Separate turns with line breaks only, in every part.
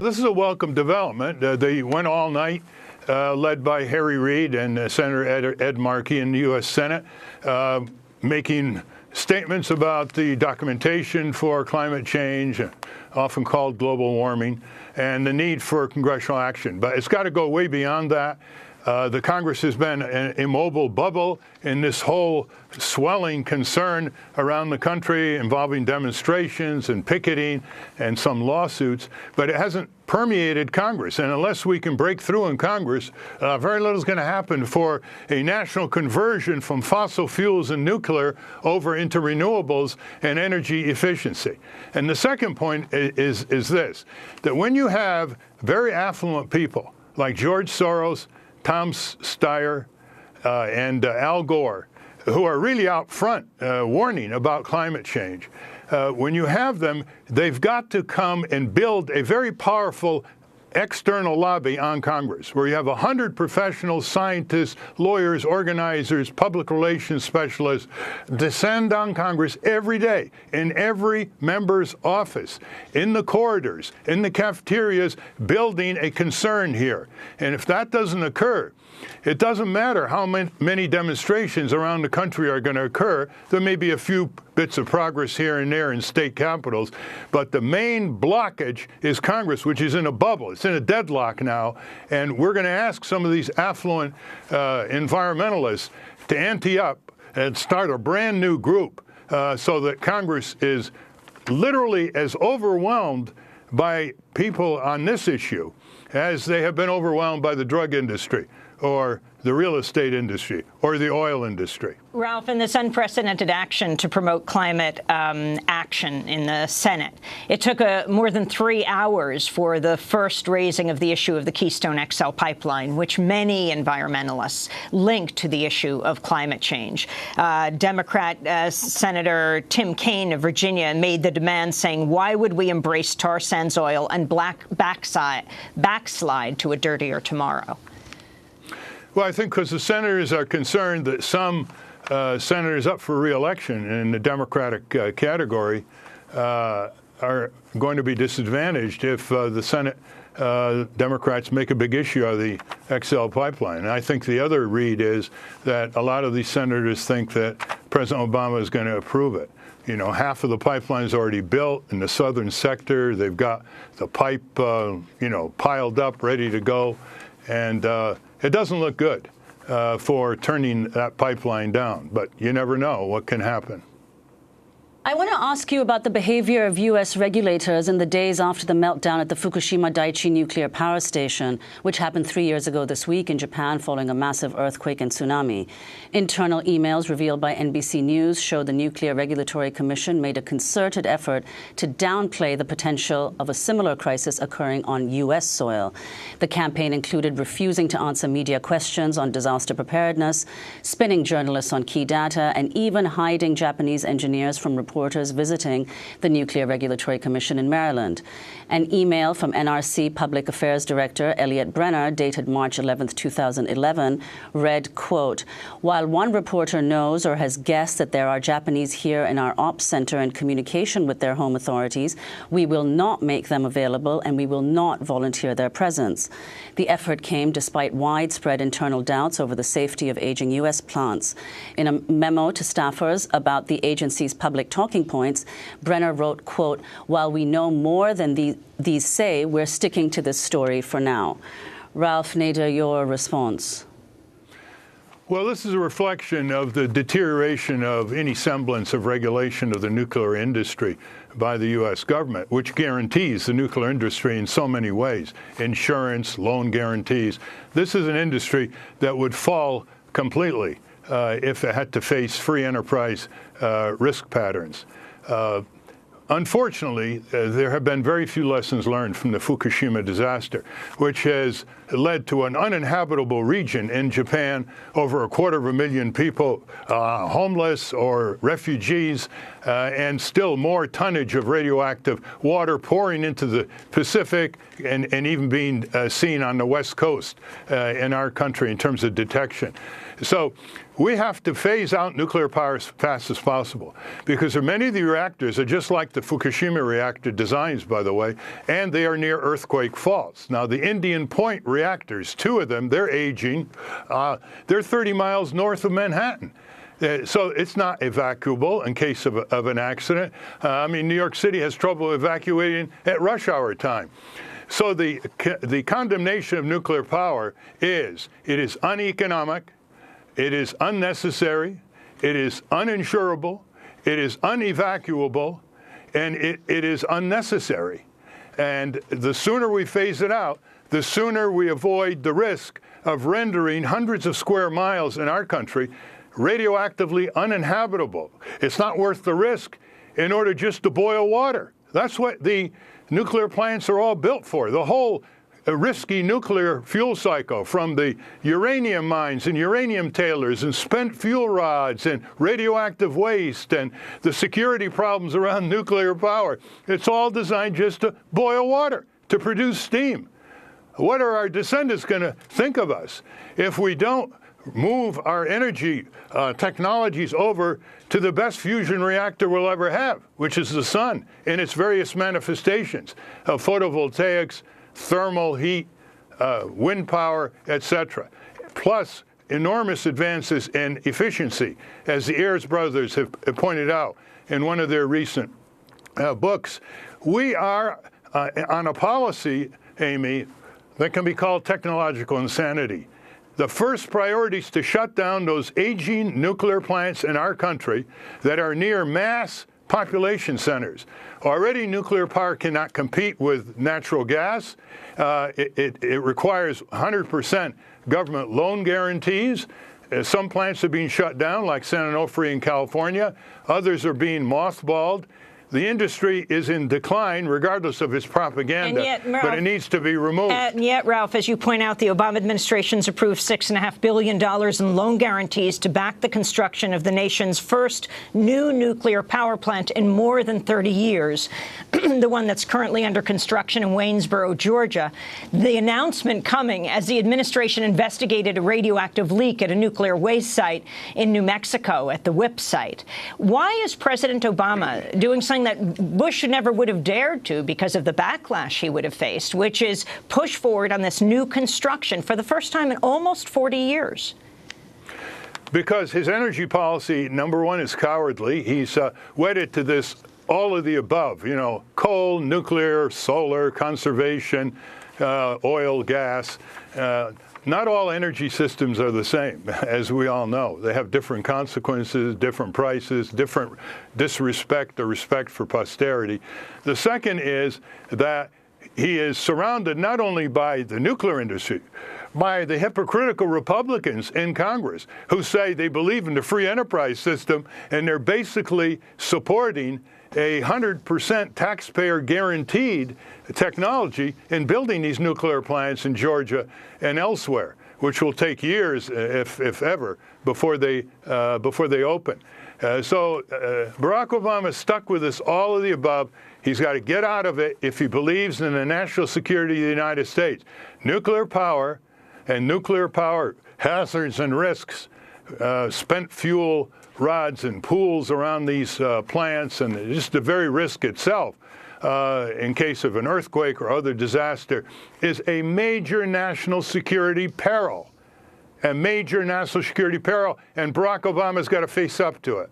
this is a welcome development. They went all night, led by Harry Reid and Senator Ed Markey in the U.S. Senate, making statements about the documentation for climate change, often called global warming, and the need for congressional action. But it's got to go way beyond that. The Congress has been an immobile bubble in this whole swelling concern around the country involving demonstrations and picketing and some lawsuits, but it hasn't permeated Congress. And unless we can break through in Congress, very little is going to happen for a national conversion from fossil fuels and nuclear over into renewables and energy efficiency. And the second point is this, that when you have very affluent people like George Soros, Tom Steyer, and Al Gore, who are really out front warning about climate change. When you have them, they've got to come and build a very powerful external lobby on Congress, where you have 100 professionals, scientists, lawyers, organizers, public relations specialists descend on Congress every day in every member's office, in the corridors, in the cafeterias, building a concern here. And if that doesn't occur, it doesn't matter how many demonstrations around the country are going to occur. There may be a few bits of progress here and there in state capitals, but the main blockage is Congress, which is in a bubble. It's in a deadlock now, and we're going to ask some of these affluent environmentalists to ante up and start a brand new group so that Congress is literally as overwhelmed by people on this issue as they have been overwhelmed by the drug industry or the real estate industry or the oil industry.
Ralph, in this unprecedented action to promote climate action in the Senate, it took more than 3 hours for the first raising of the issue of the Keystone XL pipeline, which many environmentalists link to the issue of climate change. Democrat Senator Tim Kaine of Virginia made the demand saying, why would we embrace tar sands oil and backslide to a dirtier tomorrow?
Well, I think because the senators are concerned that some senators up for re-election in the Democratic category are going to be disadvantaged if the Senate Democrats make a big issue of the XL pipeline. And I think the other read is that a lot of these senators think that President Obama is going to approve it. You know, half of the pipeline is already built in the southern sector. They've got the pipe, piled up, ready to go. And it doesn't look good for turning that pipeline down, but you never know what can happen.
I want to ask you about the behavior of U.S. regulators in the days after the meltdown at the Fukushima Daiichi nuclear power station, which happened 3 years ago this week in Japan following a massive earthquake and tsunami. Internal emails revealed by NBC News show the Nuclear Regulatory Commission made a concerted effort to downplay the potential of a similar crisis occurring on U.S. soil. The campaign included refusing to answer media questions on disaster preparedness, spinning journalists on key data, and even hiding Japanese engineers from reporters visiting the Nuclear Regulatory Commission in Maryland. An email from NRC Public Affairs Director Elliot Brenner, dated March 11, 2011, read, quote, while one reporter knows or has guessed that there are Japanese here in our ops center in communication with their home authorities, we will not make them available and we will not volunteer their presence. The effort came despite widespread internal doubts over the safety of aging U.S. plants. In a memo to staffers about the agency's public talking points, Brenner wrote, quote, while we know more than these say, we're sticking to this story for now. Ralph, Nader, your response?
Well, this is a reflection of the deterioration of any semblance of regulation of the nuclear industry by the U.S. government, which guarantees the nuclear industry in so many ways, insurance, loan guarantees. This is an industry that would fall completely if it had to face free enterprise risk patterns. Unfortunately, there have been very few lessons learned from the Fukushima disaster, which has led to an uninhabitable region in Japan, over 250,000 people homeless or refugees, and still more tonnage of radioactive water pouring into the Pacific and even being seen on the West Coast in our country in terms of detection. So we have to phase out nuclear power as fast as possible, because many of the reactors are just like the Fukushima reactor designs, by the way, and they are near earthquake faults. Now, the Indian Point reactors, 2 of them, they're aging. They're 30 miles north of Manhattan. So it's not evacuable in case of an accident. I mean, New York City has trouble evacuating at rush hour time. So the condemnation of nuclear power is, it is uneconomic, it is unnecessary, it is uninsurable, it is unevacuable, and it is unnecessary. And the sooner we phase it out, the sooner we avoid the risk of rendering hundreds of square miles in our country radioactively uninhabitable. It's not worth the risk in order just to boil water. That's what the nuclear plants are all built for. The whole risky nuclear fuel cycle, from the uranium mines and uranium tailors and spent fuel rods and radioactive waste and the security problems around nuclear power, it's all designed just to boil water, to produce steam. What are our descendants going to think of us if we don't move our energy technologies over to the best fusion reactor we'll ever have, which is the sun in its various manifestations of photovoltaics, thermal heat, wind power, etc., plus enormous advances in efficiency, as the Ayers brothers have pointed out in one of their recent books. We are on a policy, Amy, that can be called technological insanity. The first priority is to shut down those aging nuclear plants in our country that are near mass population centers. Already, nuclear power cannot compete with natural gas. It requires 100% government loan guarantees. Some plants are being shut down, like San Onofre in California. Others are being mothballed. The industry is in decline, regardless of its propaganda, but it needs to be removed.
And yet, Ralph, as you point out, the Obama administration's approved $6.5 billion in loan guarantees to back the construction of the nation's first new nuclear power plant in more than 30 years, the one that's currently under construction in Waynesboro, Georgia. The announcement coming as the administration investigated a radioactive leak at a nuclear waste site in New Mexico at the WIPP site. Why is President Obama doing something that Bush never would have dared to because of the backlash he would have faced, which is push forward on this new construction for the first time in almost 40 years?
Because his energy policy, number one, is cowardly. He's wedded to this all of the above, you know, coal, nuclear, solar, conservation, oil, gas. Not all energy systems are the same, as we all know. They have different consequences, different prices, different disrespect or respect for posterity. The second is that he is surrounded not only by the nuclear industry, by the hypocritical Republicans in Congress who say they believe in the free enterprise system, and they're basically supporting 100% taxpayer guaranteed technology in building these nuclear plants in Georgia and elsewhere, which will take years, if ever, before they open. So Barack Obama is stuck with this all of the above. He's got to get out of it if he believes in the national security of the United States. Nuclear power and nuclear power hazards and risks, spent fuel rods and pools around these plants, and just the very risk itself in case of an earthquake or other disaster is a major national security peril. A major national security peril, and Barack Obama's got to face up to it.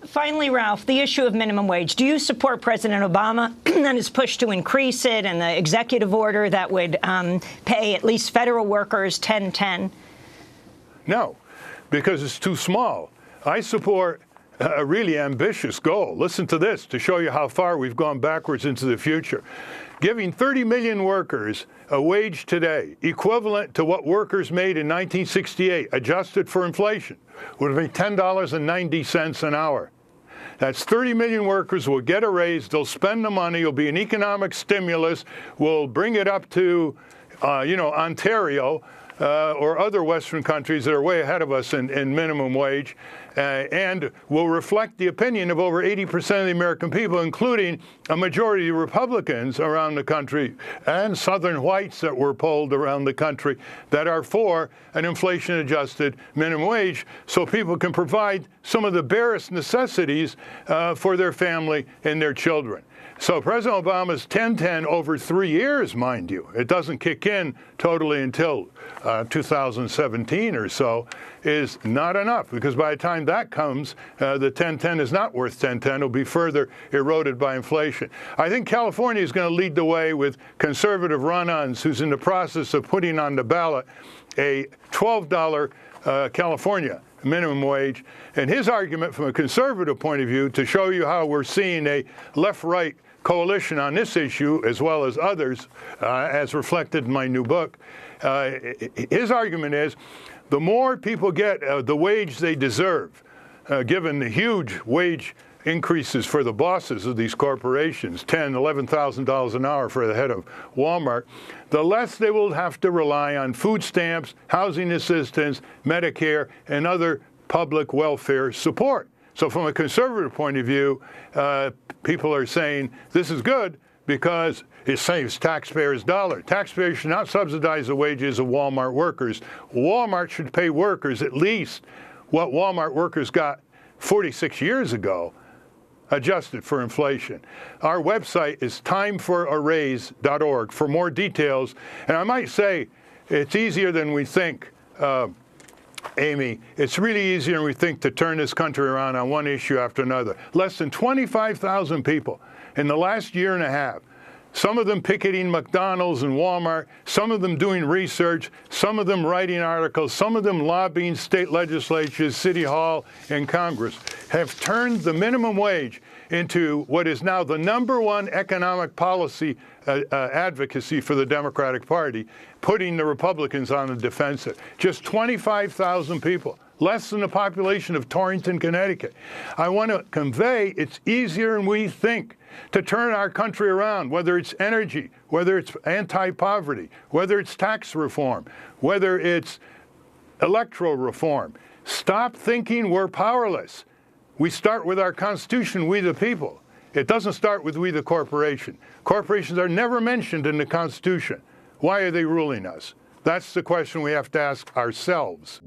Finally, Ralph, the issue of minimum wage. Do you support President Obama and his push to increase it and the executive order that would pay at least federal workers $10.10?
No, because it's too small. I support a really ambitious goal. Listen to this to show you how far we've gone backwards into the future. Giving 30 million workers a wage today equivalent to what workers made in 1968, adjusted for inflation, would be $10.90 an hour. That's 30 million workers will get a raise. They'll spend the money. It'll be an economic stimulus. We'll bring it up to, Ontario or other Western countries that are way ahead of us in minimum wage. and will reflect the opinion of over 80% of the American people, including a majority of Republicans around the country and Southern whites that were polled around the country that are for an inflation-adjusted minimum wage so people can provide some of the barest necessities for their family and their children. So President Obama's 10-10 over 3 years, mind you, it doesn't kick in totally until 2017 or so, is not enough, because by the time that comes, the 10-10 is not worth 10-10. It'll be further eroded by inflation. I think California is going to lead the way with conservative run-ons who's in the process of putting on the ballot a $12 California minimum wage. And his argument from a conservative point of view, to show you how we're seeing a left-right coalition on this issue, as well as others, as reflected in my new book, his argument is the more people get the wage they deserve, given the huge wage increases for the bosses of these corporations, $10,000, $11,000 an hour for the head of Walmart, the less they will have to rely on food stamps, housing assistance, Medicare, and other public welfare support. So from a conservative point of view, people are saying this is good because it saves taxpayers' dollars. Taxpayers should not subsidize the wages of Walmart workers. Walmart should pay workers at least what Walmart workers got 46 years ago, adjusted for inflation. Our website is timefororaise.org for more details. And I might say it's easier than we think, Amy. It's really easier than we think to turn this country around on one issue after another. Less than 25,000 people in the last year and a half, some of them picketing McDonald's and Walmart, some of them doing research, some of them writing articles, some of them lobbying state legislatures, City Hall, and Congress, have turned the minimum wage into what is now the #1 economic policy advocacy for the Democratic Party, putting the Republicans on the defensive. Just 25,000 people, less than the population of Torrington, Connecticut. I want to convey it's easier than we think to turn our country around, whether it's energy, whether it's anti-poverty, whether it's tax reform, whether it's electoral reform. Stop thinking we're powerless. We start with our Constitution, we the people. It doesn't start with we the corporation. Corporations are never mentioned in the Constitution. Why are they ruling us? That's the question we have to ask ourselves.